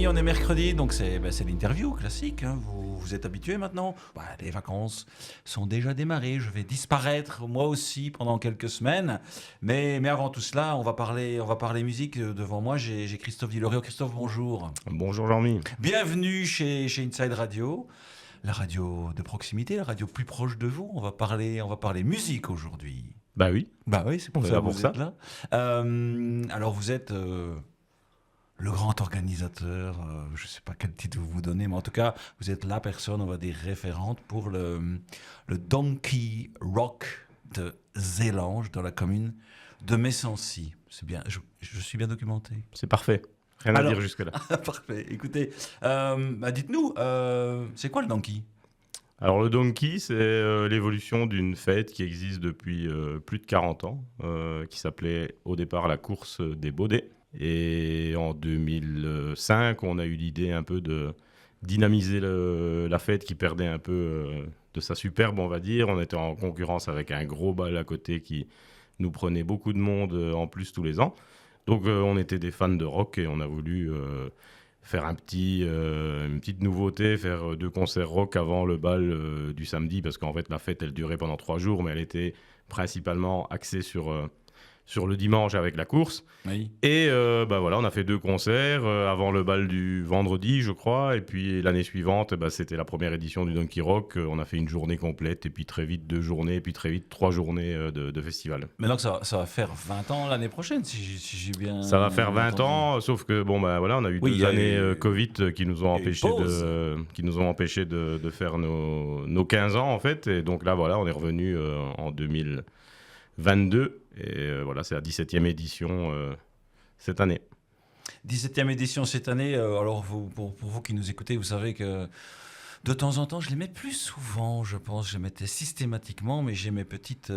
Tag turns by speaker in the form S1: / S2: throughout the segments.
S1: amis, on est mercredi, donc c'est l'interview classique. Hein. Vous êtes habitués maintenant. Les vacances sont déjà démarrées. Je vais disparaître moi aussi pendant quelques semaines. Mais avant tout cela, on va parler musique. Devant moi, j'ai Christophe Dilorio. Christophe, bonjour.
S2: Bonjour Jean-Mi.
S1: Bienvenue chez Inside Radio, la radio de proximité, la radio plus proche de vous. On va parler musique aujourd'hui.
S2: Bah oui,
S1: C'est pour
S2: on est
S1: ça
S2: là
S1: que
S2: pour
S1: vous
S2: ça.
S1: êtes là. Alors vous êtes le grand organisateur, je ne sais pas quel titre vous donnez, mais en tout cas, vous êtes la personne, on va dire, référente pour le Donkey Rock de Zélange dans la commune de Messancy. C'est bien, je suis bien documenté.
S2: C'est parfait. Rien à dire jusque-là.
S1: Parfait. Écoutez, dites-nous, c'est quoi le Donkey ?
S2: Alors le Donkey, c'est l'évolution d'une fête qui existe depuis plus de 40 ans, qui s'appelait au départ la course des Baudets. Et en 2005, on a eu l'idée un peu de dynamiser la fête qui perdait un peu de sa superbe, on va dire. On était en concurrence avec un gros bal à côté qui nous prenait beaucoup de monde en plus tous les ans. Donc on était des fans de rock et on a voulu faire une petite nouveauté, faire 2 concerts rock avant le bal du samedi, parce qu'en fait la fête elle durait pendant 3 jours, mais elle était principalement axée sur le dimanche avec la course.
S1: Oui.
S2: Et voilà, on a fait 2 concerts avant le bal du vendredi, je crois. Et puis l'année suivante, c'était la première édition du Donkey Rock. On a fait une journée complète, et puis très vite 2 journées, et puis très vite 3 journées de festival.
S1: Maintenant que ça va faire 20 ans l'année prochaine, si j'ai bien.
S2: Ça va faire 20
S1: entendu.
S2: ans, sauf que on a eu 2 années Covid qui nous ont empêché de faire nos 15 ans en fait. Et donc là, voilà, on est revenu en 2022. Et voilà, c'est la 17e édition cette année.
S1: 17e édition cette année. Alors, pour vous qui nous écoutez, vous savez que de temps en temps, je les mets plus souvent, je pense. Je les mettais systématiquement, mais j'ai mes petites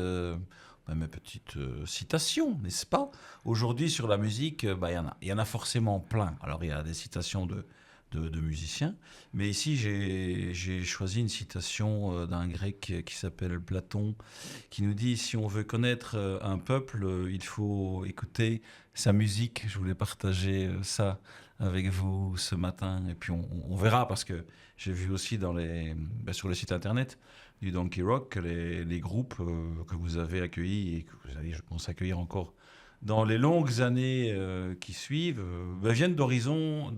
S1: citations, n'est-ce pas ? Aujourd'hui, sur la musique, il y en a forcément plein. Alors, il y a des citations de musiciens, mais ici, j'ai choisi une citation d'un grec qui s'appelle Platon, qui nous dit « Si on veut connaître un peuple, il faut écouter sa musique ». Je voulais partager ça avec vous ce matin, et puis on verra, parce que j'ai vu aussi sur le site internet du Donkey Rock que les groupes que vous avez accueillis et que vous allez, je pense, accueillir encore dans les longues années qui suivent, viennent d'horizons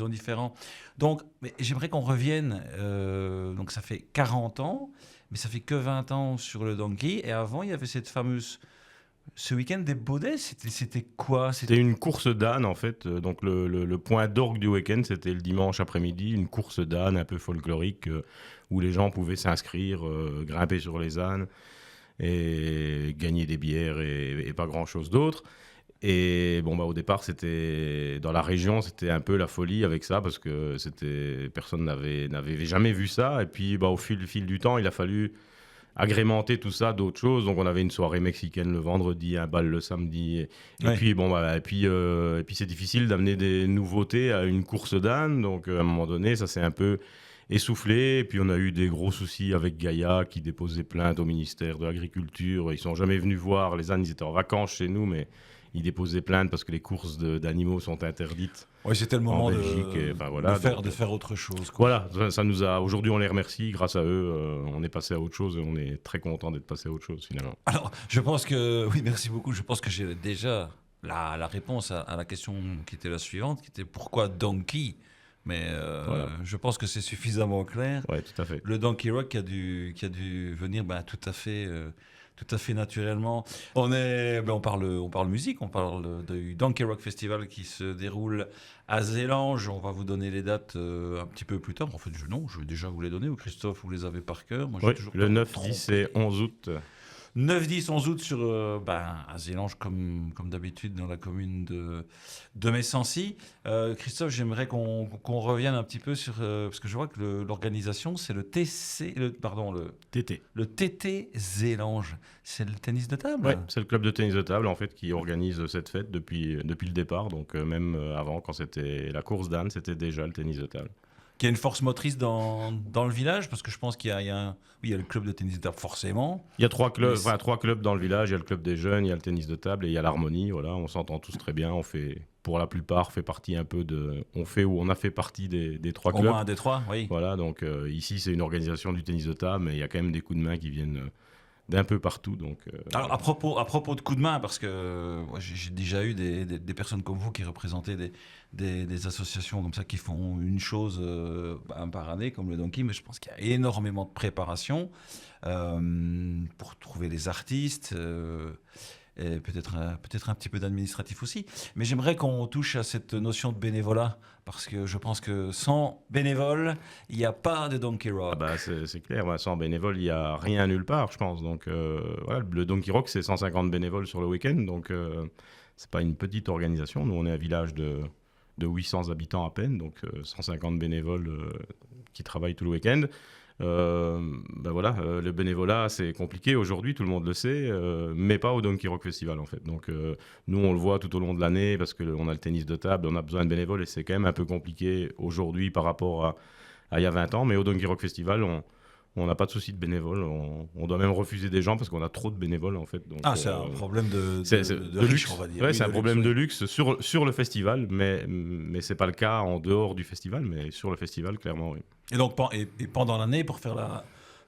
S1: différents. Donc, mais j'aimerais qu'on revienne. Donc, ça fait 40 ans, mais ça fait que 20 ans sur le Donkey. Et avant, il y avait ce week-end des Baudets. C'était quoi ?
S2: C'était une course d'âne, en fait. Donc, le point d'orgue du week-end, c'était le dimanche après-midi, une course d'âne un peu folklorique où les gens pouvaient s'inscrire, grimper sur les ânes et gagner des bières et pas grand-chose d'autre. Et au départ, c'était dans la région, c'était un peu la folie avec ça, parce que personne n'avait jamais vu ça. Et puis au fil du temps, il a fallu agrémenter tout ça d'autres choses. Donc on avait une soirée mexicaine le vendredi, un bal le samedi. Et puis c'est difficile d'amener des nouveautés à une course d'âne. Donc à un moment donné, ça s'est un peu essoufflé. Et puis on a eu des gros soucis avec Gaïa qui déposait plainte au ministère de l'Agriculture. Ils sont jamais venus voir. Les ânes, ils étaient en vacances chez nous, mais ils déposaient plainte parce que les courses d'animaux sont interdites.
S1: Oui, c'était le moment
S2: de
S1: faire autre chose, quoi.
S2: Voilà, ça nous a. Aujourd'hui, on les remercie. Grâce à eux, on est passé à autre chose et on est très content d'être passé à autre chose finalement.
S1: Alors, je pense que oui, merci beaucoup. Je pense que j'ai déjà la réponse à la question qui était la suivante, qui était pourquoi Donkey. Mais
S2: voilà.
S1: Je pense que c'est suffisamment clair.
S2: Ouais, tout à fait.
S1: Le Donkey Rock qui a dû venir tout à fait naturellement. On parle musique, on parle du Donkey Rock Festival qui se déroule à Zélange. On va vous donner les dates un petit peu plus tard. En fait, je vais déjà vous les donner, ou Christophe, vous les avez par cœur. Moi,
S2: oui, le 9, 10 et 11 août.
S1: 9, 10, 11 août à Zélange, comme d'habitude, dans la commune de Messancy. Christophe, j'aimerais qu'on revienne un petit peu sur... parce que je vois que l'organisation, c'est le
S2: TT.
S1: Le TT Zélange. C'est le tennis de table ?
S2: Oui, c'est le club de tennis de table, en fait, qui organise cette fête depuis le départ. Donc même avant, quand c'était la course d'âne, c'était déjà le tennis de table.
S1: Qui a une force motrice dans le village, parce que je pense qu'il y a le club de tennis de table, forcément.
S2: Il y a 3 clubs dans le village. Il y a le club des jeunes, il y a le tennis de table et il y a l'harmonie. Voilà, on s'entend tous très bien, on fait pour la plupart fait partie un peu on a fait partie des 3
S1: Au
S2: clubs.
S1: moins un des 3, oui.
S2: Voilà, donc ici c'est une organisation du tennis de table, mais il y a quand même des coups de main qui viennent d'un peu partout. Donc,
S1: Alors, à propos de coups de main, parce que j'ai déjà eu des personnes comme vous qui représentaient des associations comme ça qui font une chose par année, comme le Donkey, mais je pense qu'il y a énormément de préparation pour trouver les artistes. Et peut-être un petit peu d'administratif aussi. Mais j'aimerais qu'on touche à cette notion de bénévolat, parce que je pense que sans bénévoles, il n'y a pas de Donkey Rock.
S2: C'est clair, sans bénévoles, il n'y a rien nulle part, je pense. Donc voilà, le Donkey Rock, c'est 150 bénévoles sur le week-end, donc c'est pas une petite organisation. Nous, on est un village de 800 habitants à peine, donc 150 bénévoles qui travaillent tout le week-end. Le bénévolat c'est compliqué aujourd'hui, tout le monde le sait, mais pas au Donkey Rock Festival en fait. Donc nous on le voit tout au long de l'année parce qu'on a le tennis de table, on a besoin de bénévoles et c'est quand même un peu compliqué aujourd'hui par rapport à il y a 20 ans. Mais au Donkey Rock Festival on n'a pas de souci de bénévoles, on doit même refuser des gens parce qu'on a trop de bénévoles en fait. Donc,
S1: c'est un problème de
S2: luxe,
S1: riche, on va dire.
S2: Ouais,
S1: Oui,
S2: c'est un problème
S1: luxe,
S2: de
S1: oui.
S2: luxe sur le festival, mais c'est pas le cas en dehors du festival, mais sur le festival clairement oui.
S1: Et donc pendant l'année, pour faire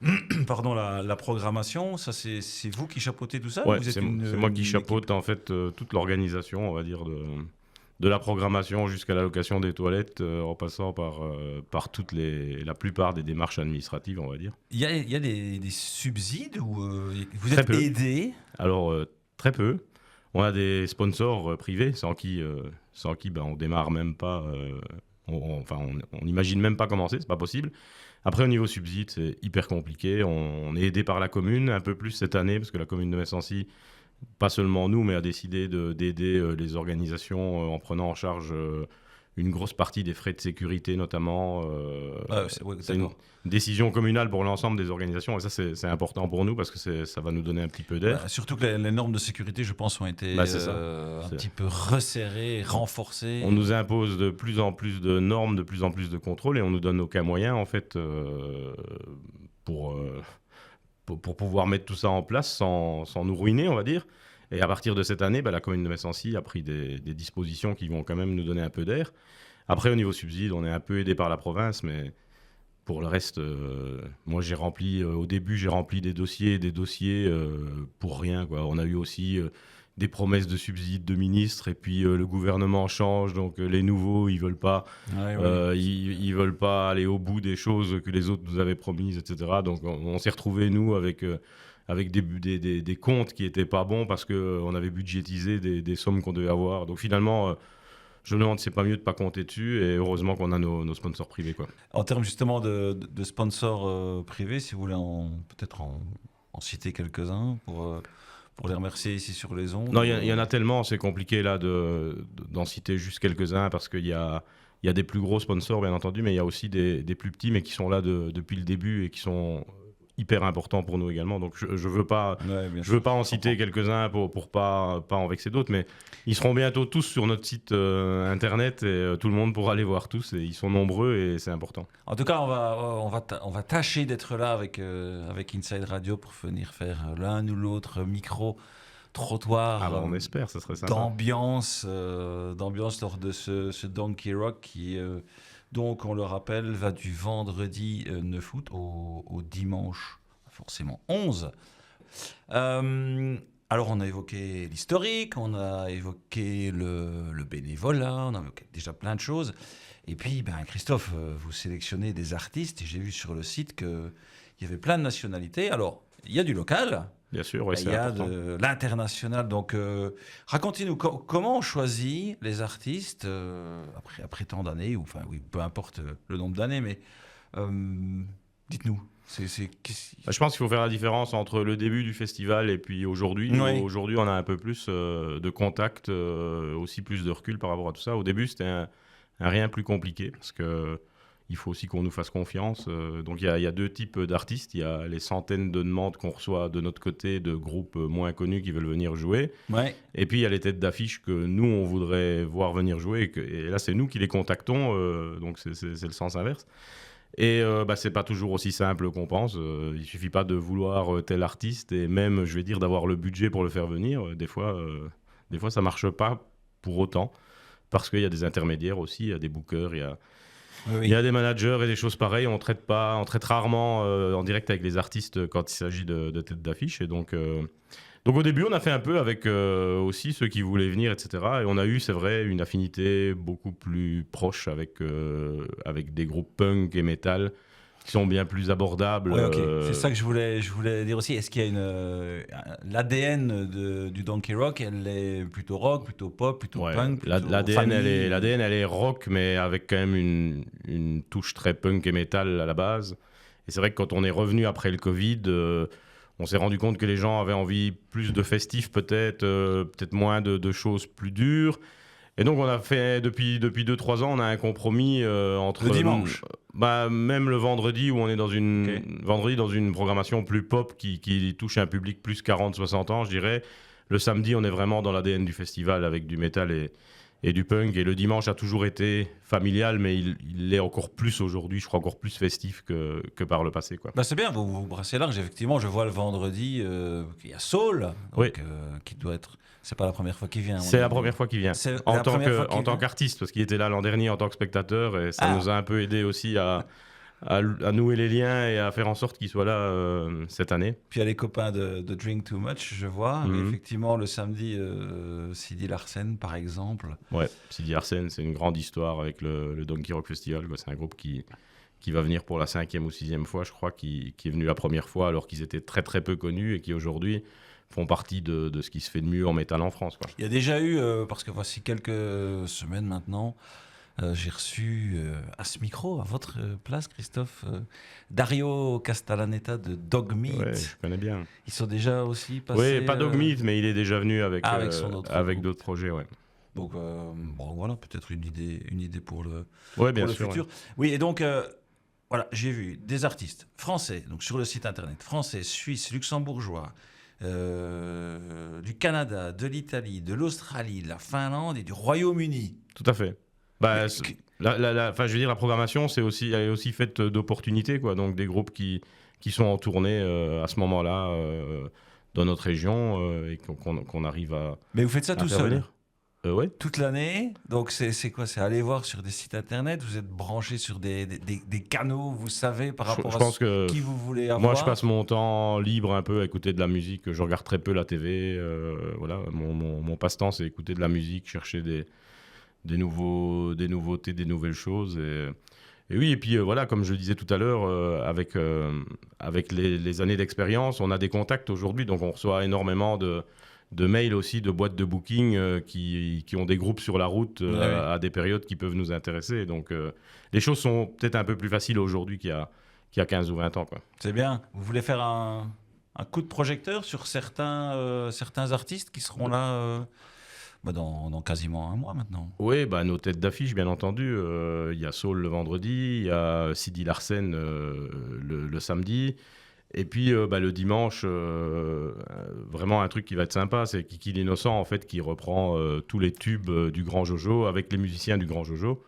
S1: la programmation, ça c'est vous qui chapeautez tout ça?
S2: Ouais,
S1: Vous êtes
S2: c'est
S1: une
S2: moi qui
S1: équipe?
S2: chapeaute en fait toute l'organisation, on va dire, de la programmation jusqu'à l'allocation des toilettes, en passant par la plupart des démarches administratives, on va dire.
S1: Il y a des subsides ou vous
S2: Très
S1: êtes
S2: peu.
S1: aidé?
S2: Alors, très peu. On a des sponsors privés sans qui on démarre même pas. On n'imagine même pas commencer, c'est pas possible. Après, au niveau subside, c'est hyper compliqué. On est aidé par la commune, un peu plus cette année, parce que la commune de Messancy, pas seulement nous, mais a décidé d'aider les organisations en prenant en charge une grosse partie des frais de sécurité, notamment. C'est une décision communale pour l'ensemble des organisations, et ça, c'est important pour nous, parce que ça va nous donner un petit peu d'air.
S1: Surtout que les normes de sécurité, je pense, ont été petit peu resserrées, renforcées.
S2: On nous impose de plus en plus de normes, de plus en plus de contrôles, et on nous donne aucun moyen, en fait, pour pouvoir mettre tout ça en place sans nous ruiner, on va dire. Et à partir de cette année, la commune de Messancy a pris des dispositions qui vont quand même nous donner un peu d'air. Après, au niveau subside, on est un peu aidé par la province, mais pour le reste, moi au début, j'ai rempli des dossiers pour rien, quoi. On a eu aussi des promesses de subsides de ministres, et puis le gouvernement change, donc les nouveaux, ils veulent pas, ils veulent pas aller au bout des choses que les autres nous avaient promises, etc. Donc on s'est retrouvés, nous, avec des comptes qui étaient pas bons parce qu'on avait budgétisé des sommes qu'on devait avoir. Donc finalement, je me demande si c'est pas mieux de pas compter dessus, et heureusement qu'on a nos sponsors privés, quoi.
S1: En termes justement de sponsors privés, si vous voulez peut-être en citer quelques-uns pour les remercier ici sur les ondes.
S2: Non, il y en a tellement, c'est compliqué là d'en citer juste quelques-uns, parce qu'il y a des plus gros sponsors, bien entendu, mais il y a aussi des plus petits, mais qui sont là depuis le début et qui sont hyper importants pour nous également. Donc je veux pas en citer quelques-uns pour pas en vexer d'autres, mais ils seront bientôt tous sur notre site internet, et tout le monde pourra les voir tous, et ils sont nombreux et c'est important.
S1: En tout cas, on va tâcher d'être là avec Inside Radio pour venir faire l'un ou l'autre micro trottoir.
S2: On espère, ça serait sympa.
S1: D'ambiance lors de ce Donkey Rock qui donc, on le rappelle, va du vendredi 9 août au dimanche, forcément 11. Alors, on a évoqué l'historique, on a évoqué le bénévolat, on a évoqué déjà plein de choses. Et puis, Christophe, vous sélectionnez des artistes, et j'ai vu sur le site qu'il y avait plein de nationalités. Alors, il y a du local.
S2: Bien sûr,
S1: il y a de l'international. Donc, racontez-nous comment on choisit les artistes après tant d'années, peu importe le nombre d'années, mais dites-nous.
S2: Je pense qu'il faut faire la différence entre le début du festival et puis aujourd'hui.
S1: Oui.
S2: Aujourd'hui, on a un peu plus de contact, aussi plus de recul par rapport à tout ça. Au début, c'était un rien plus compliqué, parce que il faut aussi qu'on nous fasse confiance. Donc il y a deux types d'artistes. Il y a les centaines de demandes qu'on reçoit de notre côté de groupes moins connus qui veulent venir jouer.
S1: Ouais.
S2: Et puis il y a les têtes d'affiche que nous, on voudrait voir venir jouer. Et là, c'est nous qui les contactons. Donc c'est le sens inverse. Et c'est pas toujours aussi simple qu'on pense. Il suffit pas de vouloir tel artiste, et même, je vais dire, d'avoir le budget pour le faire venir. Des fois, ça marche pas pour autant. parce qu'il y a des intermédiaires aussi, il y a des bookers,
S1: Oui,
S2: il y
S1: oui.
S2: a des managers et des choses pareilles. On traite rarement en direct avec les artistes quand il s'agit de têtes d'affiche. Et donc au début, on a fait un peu avec aussi ceux qui voulaient venir, etc. Et on a eu, c'est vrai, une affinité beaucoup plus proche avec des groupes punk et metal qui sont bien plus abordables.
S1: Ouais, ok. C'est ça que je voulais dire aussi. Est-ce qu'il y a l'ADN du Donkey Rock, elle est plutôt rock, plutôt pop, plutôt
S2: Ouais,
S1: punk, plutôt
S2: l'ADN,
S1: famille?
S2: l'ADN, elle est rock, mais avec quand même une touche très punk et metal à la base. Et c'est vrai que quand on est revenu après le Covid, on s'est rendu compte que les gens avaient envie plus de festifs peut-être moins de choses plus dures. Et donc on a fait, depuis 2-3 ans, on a un compromis entre...
S1: Le dimanche.
S2: Même le vendredi, où on est
S1: Ok.
S2: vendredi dans une programmation plus pop qui touche un public plus 40-60 ans, je dirais. Le samedi, on est vraiment dans l'ADN du festival avec du métal et du punk. Et le dimanche a toujours été familial, mais il l'est encore plus aujourd'hui, je crois encore plus festif que par le passé, quoi.
S1: Bah, c'est bien, vous brassez large. Effectivement, je vois le vendredi qu'il y a Saul,
S2: Oui,
S1: donc, qui doit être. C'est pas la première fois qu'il vient, à mon
S2: c'est la
S1: avis.
S2: première fois qu'il vient.
S1: C'est
S2: En
S1: la
S2: tant
S1: première fois
S2: que,
S1: qu'il
S2: en tant
S1: vient.
S2: qu'artiste, parce qu'il était là l'an dernier en tant que spectateur, et ça
S1: Ah,
S2: nous a un peu aidé aussi à nouer les liens et à faire en sorte qu'il soit là cette année.
S1: puis il y a les copains de Drink Too Much, je vois. Mais
S2: Mhm.
S1: effectivement, le samedi, Sidi Larsen, par exemple.
S2: Ouais, Sidi Arsène, c'est une grande histoire avec le Donkey Rock Festival, quoi. C'est un groupe qui va venir pour la 5e ou 6e fois, je crois, qui est venu la première fois alors qu'ils étaient très très peu connus et qui aujourd'hui font partie de ce qui se fait de mieux en métal en France, quoi.
S1: Il y a déjà eu, parce que voici quelques semaines maintenant, j'ai reçu à ce micro, à votre place, Christophe, Dario Castellaneta de
S2: Ouais,
S1: Dogmeat.
S2: je connais bien.
S1: Ils sont déjà aussi passés.
S2: Oui, pas Dogmeat, mais il est déjà venu avec,
S1: avec son autre
S2: avec
S1: groupe.
S2: d'autres projets, ouais.
S1: Donc, bon, voilà, peut-être une idée
S2: Ouais,
S1: pour
S2: bien
S1: le
S2: sûr.
S1: futur. Oui, et donc, voilà, j'ai vu des artistes français, donc sur le site internet, français, suisse, luxembourgeois, du Canada, de l'Italie, de l'Australie, de la Finlande et du Royaume-Uni.
S2: Tout à fait.
S1: Mais
S2: Bah, enfin, je veux dire, la programmation, elle est aussi faite d'opportunités, quoi. Donc, des groupes qui sont en tournée à ce moment-là dans notre région et qu'on arrive
S1: mais vous faites ça
S2: à
S1: tout
S2: faire
S1: seul,
S2: venir. Ouais.
S1: toute l'année. Donc, c'est quoi? C'est aller voir sur des sites internet. Vous êtes branché sur des canaux, vous savez, par rapport
S2: Je
S1: à
S2: pense que
S1: qui vous voulez avoir.
S2: moi, je passe mon temps libre un peu à écouter de la musique. Je regarde très peu la TV. Voilà, mon passe-temps, c'est écouter de la musique, chercher des nouveautés, des nouvelles choses. Et oui, et puis voilà, comme je le disais tout à l'heure, avec les années d'expérience, on a des contacts aujourd'hui, donc on reçoit énormément de mails aussi, de boîtes de booking qui ont des groupes sur la route
S1: Ouais.
S2: à des périodes qui peuvent nous intéresser. Donc les choses sont peut-être un peu plus faciles aujourd'hui qu'il y a 15 ou 20 ans, quoi.
S1: C'est bien. Vous voulez faire un coup de projecteur sur certains artistes qui seront là dans quasiment un mois maintenant.
S2: Oui, bah, nos têtes d'affiche, bien entendu. Il y a Saul le vendredi, il y a Sidi Larsen le samedi. Et puis le dimanche, vraiment un truc qui va être sympa, c'est Kiki l'Innocent, en fait, qui reprend tous les tubes du Grand Jojo avec les musiciens du Grand Jojo.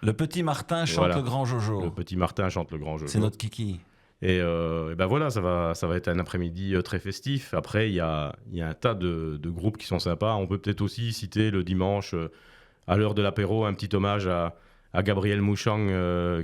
S1: Le petit Martin chante
S2: Voilà.
S1: le grand
S2: Le
S1: Jojo.
S2: petit Martin chante le Grand
S1: C'est
S2: Jojo.
S1: notre Kiki.
S2: Et ben voilà, ça va être un après-midi très festif. Après, il y a un tas de groupes qui sont sympas. On peut peut-être aussi citer le dimanche, à l'heure de l'apéro, un petit hommage à Gabriel Mouchang,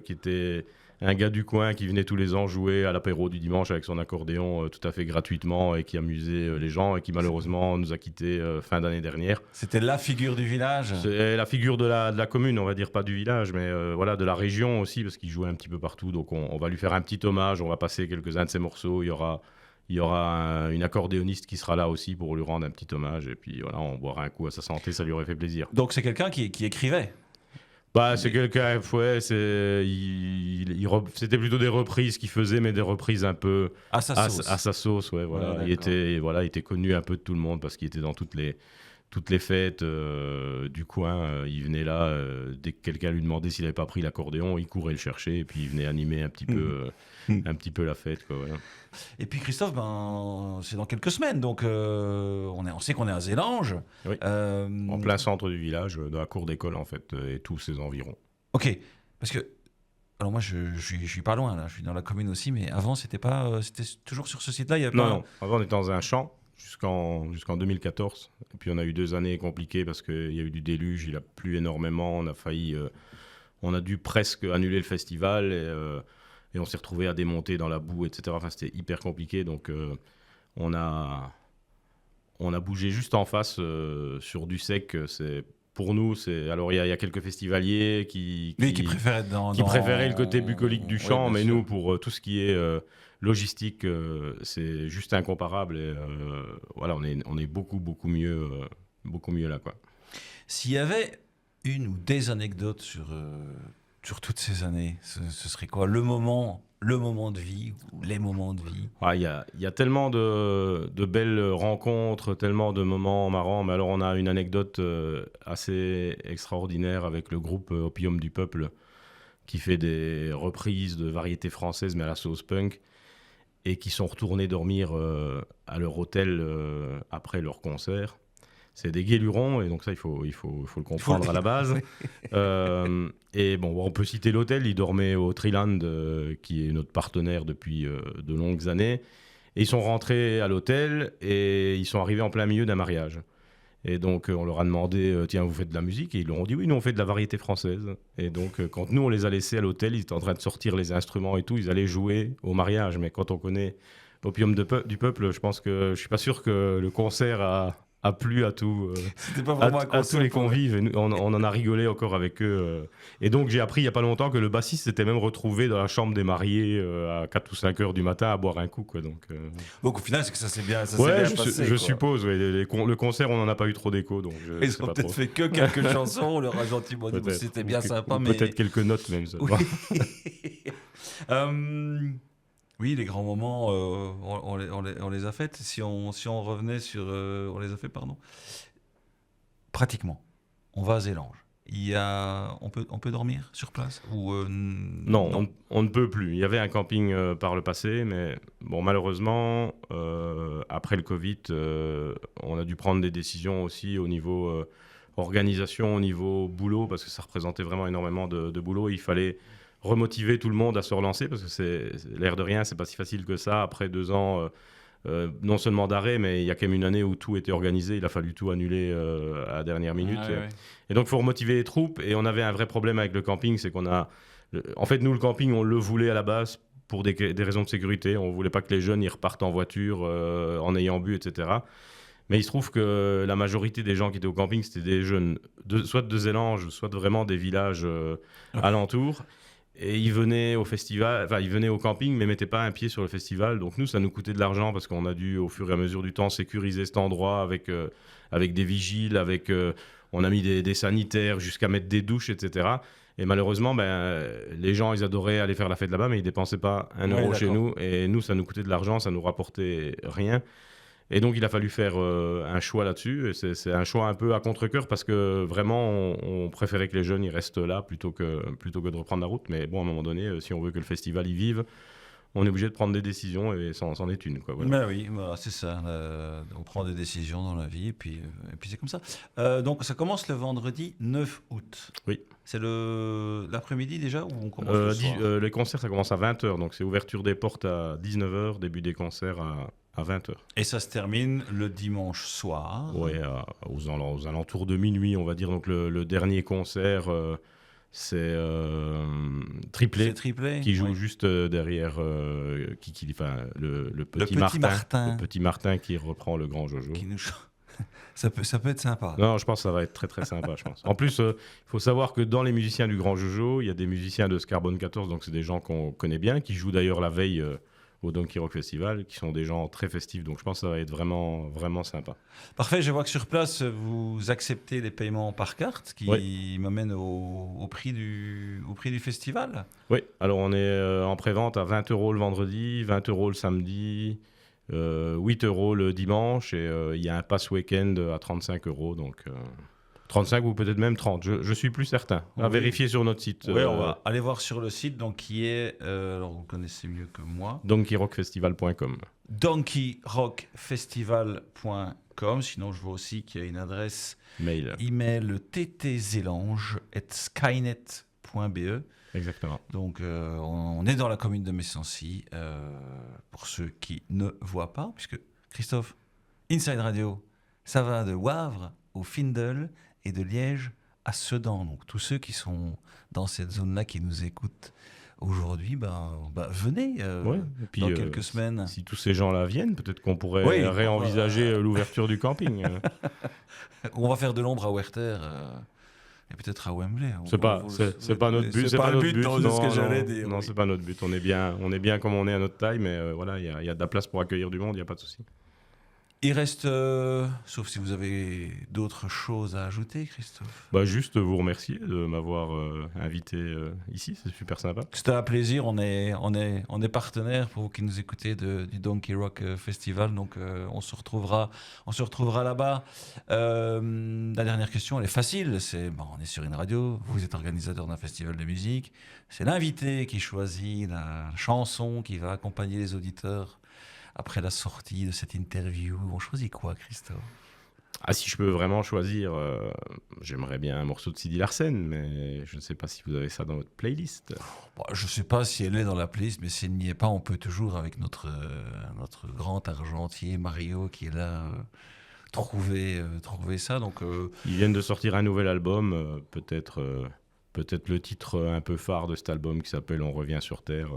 S2: qui était un gars du coin qui venait tous les ans jouer à l'apéro du dimanche avec son accordéon tout à fait gratuitement et qui amusait les gens et qui malheureusement nous a quittés fin d'année dernière.
S1: C'était la figure du village.
S2: C'est la figure de la commune, on va dire, pas du village, mais voilà, de la région aussi, parce qu'il jouait un petit peu partout. Donc on va lui faire un petit hommage, on va passer quelques-uns de ses morceaux. Il y aura une accordéoniste qui sera là aussi pour lui rendre un petit hommage. Et puis voilà, on boira un coup à sa santé, ça lui aurait fait plaisir.
S1: Donc c'est quelqu'un qui écrivait.
S2: Bah, c'est quelqu'un, ouais, c'était plutôt des reprises qu'il faisait, mais des reprises un peu
S1: À sa sauce.
S2: à sa sauce, ouais, voilà.
S1: Ouais,
S2: Il était connu un peu de tout le monde parce qu'il était dans toutes les fêtes du coin. Il venait là, dès que quelqu'un lui demandait s'il n'avait pas pris l'accordéon, il courait le chercher et puis il venait animer un petit peu la fête, quoi, voilà.
S1: Et puis Christophe, c'est dans quelques semaines, donc on sait qu'on est à Zélange.
S2: Oui. En plein centre du village, dans la cour d'école en fait, et tous ses environs.
S1: Ok, parce que alors moi je suis pas loin là, je suis dans la commune aussi, mais avant c'était toujours sur ce site-là, il y avait
S2: Non,
S1: pas.
S2: non, avant on était dans un champ. jusqu'en 2014. Et puis on a eu 2 années compliquées parce qu'il y a eu du déluge, il a plu énormément, on a dû presque annuler le festival et on s'est retrouvé à démonter dans la boue, etc. Enfin, c'était hyper compliqué, donc on a bougé juste en face sur du sec. Pour nous, alors il y a quelques festivaliers qui
S1: préfèrent être
S2: préféraient le côté bucolique du chant,
S1: ouais,
S2: mais
S1: sûr.
S2: nous, pour tout ce qui est logistique, c'est juste incomparable. Et voilà, on est beaucoup mieux là, quoi.
S1: S'il y avait une ou des anecdotes sur toutes ces années, ce serait quoi le moment de vie ou les moments de vie?
S2: Il y a tellement de belles rencontres, tellement de moments marrants. Mais alors, on a une anecdote assez extraordinaire avec le groupe Opium du Peuple qui fait des reprises de variétés françaises, mais à la sauce punk, et qui sont retournés dormir à leur hôtel après leur concert. C'est des guélurons, et donc ça, il faut le comprendre à la base. Et bon, on peut citer l'hôtel. Ils dormaient au Triland, qui est notre partenaire depuis de longues années. Et ils sont rentrés à l'hôtel, et ils sont arrivés en plein milieu d'un mariage. Et donc, on leur a demandé, tiens, vous faites de la musique? Et ils leur ont dit, oui, nous, on fait de la variété française. Et donc, quand nous, on les a laissés à l'hôtel, ils étaient en train de sortir les instruments et tout, ils allaient jouer au mariage. Mais quand on connaît Opium du Peuple, je suis pas sûr que le concert a plu à tous les convives. Et nous, on en a rigolé encore avec eux. Et donc, j'ai appris il n'y a pas longtemps que le bassiste s'était même retrouvé dans la chambre des mariés à 4 ou 5 heures du matin à boire un coup, quoi. Donc
S1: au final, c'est que ça s'est bien passé.
S2: Je suppose. Ouais, le concert, on n'en a pas eu trop d'écho. Donc
S1: ils ont peut-être fait que quelques chansons. On leur a gentiment dit que c'était bien sympa. Mais...
S2: Peut-être quelques notes même. Ça.
S1: Oui. Oui, les grands moments, on les a faits. Si on revenait sur... on les a fait, pardon. Pratiquement. On va à Zélange. On peut dormir sur place ou,
S2: non. On ne peut plus. Il y avait un camping par le passé, mais bon, malheureusement, après le Covid, on a dû prendre des décisions aussi au niveau organisation, au niveau boulot, parce que ça représentait vraiment énormément de boulot. Il fallait remotiver tout le monde à se relancer, parce que c'est l'air de rien, c'est pas si facile que ça. Après 2 ans, non seulement d'arrêt, mais il y a quand même une année où tout était organisé, il a fallu tout annuler à la dernière minute.
S1: Ouais.
S2: Et donc, il faut remotiver les troupes. Et on avait un vrai problème avec le camping, c'est en fait, nous, le camping, on le voulait à la base pour des raisons de sécurité. On voulait pas que les jeunes ils repartent en voiture en ayant bu, etc. Mais il se trouve que la majorité des gens qui étaient au camping, c'était des jeunes, soit de Zélange, soit vraiment des villages alentours. Et ils venaient au festival, enfin ils venaient au camping, mais mettaient pas un pied sur le festival. Donc nous, ça nous coûtait de l'argent parce qu'on a dû, au fur et à mesure du temps, sécuriser cet endroit avec des vigiles, on a mis des sanitaires jusqu'à mettre des douches, etc. Et malheureusement, les gens, ils adoraient aller faire la fête là-bas, mais ils dépensaient pas 1 euro chez nous. Et nous, ça nous coûtait de l'argent, ça nous rapportait rien. Et donc, il a fallu faire un choix là-dessus. Et c'est un choix un peu à contre-cœur parce que vraiment, on préférait que les jeunes ils restent là plutôt que de reprendre la route. Mais bon, à un moment donné, si on veut que le festival y vive, on est obligé de prendre des décisions et c'en est une, quoi. Voilà.
S1: Ben oui, voilà, c'est ça. On prend des décisions dans la vie et puis c'est comme ça. Donc, ça commence le vendredi 9 août.
S2: Oui.
S1: C'est l'après-midi déjà ou on commence le soir?
S2: Les concerts, ça commence à 20h. Donc, c'est ouverture des portes à 19h, début des concerts à 20h.
S1: Et ça se termine le dimanche soir.
S2: Oui, aux alentours de minuit, on va dire. Donc, le dernier concert, c'est Triplé, qui joue juste derrière le petit Martin. Le petit Martin qui reprend le grand Jojo.
S1: Ça peut être sympa.
S2: Non, je pense que ça va être très très sympa, je pense. En plus, il faut savoir que dans les musiciens du Grand Jojo, il y a des musiciens de Scarbone 14, donc c'est des gens qu'on connaît bien, qui jouent d'ailleurs la veille au Donkey Rock Festival, qui sont des gens très festifs, donc je pense que ça va être vraiment, vraiment sympa.
S1: Parfait, je vois que sur place, vous acceptez les paiements par carte, qui m'amène au prix du festival.
S2: Oui, alors on est en prévente à 20 € le vendredi, 20 € le samedi, 8 € le dimanche, et il y a un pass week-end à 35 €, donc 35 ou peut-être même 30, je suis plus certain. À vérifier sur notre site.
S1: Oui, on va aller voir sur le site, donc qui est, alors vous connaissez mieux que moi,
S2: donkeyrockfestival.com.
S1: donkeyrockfestival.com. Sinon, je vois aussi qu'il y a une adresse email ttzelange@skynet.be.
S2: Exactement.
S1: Donc, on est dans la commune de Messancy, pour ceux qui ne voient pas, puisque Christophe, Inside Radio, ça va de Wavre au Findel et de Liège à Sedan. Donc tous ceux qui sont dans cette zone-là qui nous écoutent aujourd'hui, venez
S2: Ouais. Et puis,
S1: dans quelques semaines.
S2: Si tous ces gens-là viennent, peut-être qu'on pourrait
S1: Oui,
S2: réenvisager l'ouverture du camping.
S1: On va faire de l'ombre à Werther et peut-être à Wembley.
S2: C'est pas notre but.
S1: C'est pas le but, non, c'est ce que
S2: Non,
S1: j'allais dire.
S2: non,
S1: Oui.
S2: c'est pas notre but. On est bien comme on est à notre taille, mais voilà, il y a de la place pour accueillir du monde, il n'y a pas de souci.
S1: Il reste, sauf si vous avez d'autres choses à ajouter, Christophe.
S2: Juste vous remercier de m'avoir invité ici, c'est super sympa.
S1: C'était un plaisir, on est partenaires pour vous qui nous écoutez du Donkey Rock Festival, donc on se retrouvera là-bas. La dernière question, elle est facile, on est sur une radio, vous êtes organisateur d'un festival de musique, c'est l'invité qui choisit la chanson qui va accompagner les auditeurs après la sortie de cette interview. On choisit quoi, Christophe ?
S2: Ah, si je peux vraiment choisir, j'aimerais bien un morceau de Sidi Larsen, mais je ne sais pas si vous avez ça dans votre playlist.
S1: Je ne sais pas si elle est dans la playlist, mais si elle n'y est pas, on peut toujours, avec notre grand argentier Mario qui est là, trouver ça. Donc,
S2: Ils viennent de sortir un nouvel album, peut-être le titre un peu phare de cet album qui s'appelle On revient sur Terre,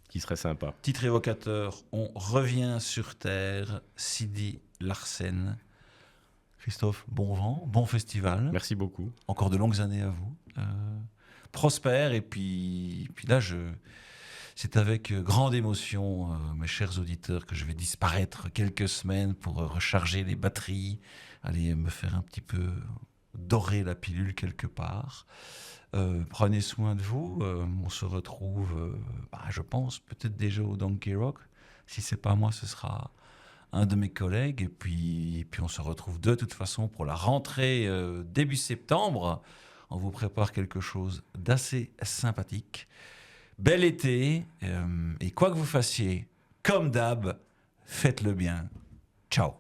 S2: qui serait sympa.
S1: Titre évocateur, On revient sur Terre, Sidi Larsen. Christophe, bon vent, bon festival.
S2: Merci beaucoup.
S1: Encore de longues années à vous. Prospère, et puis là, c'est avec grande émotion, mes chers auditeurs, que je vais disparaître quelques semaines pour recharger les batteries, aller me faire un petit peu dorer la pilule quelque part. Prenez soin de vous. On se retrouve, je pense, peut-être déjà au Donkey Rock. Si c'est pas moi, ce sera un de mes collègues. Et puis on se retrouve de toute façon pour la rentrée début septembre. On vous prépare quelque chose d'assez sympathique. Bel été. Et quoi que vous fassiez, comme d'hab, faites-le bien. Ciao.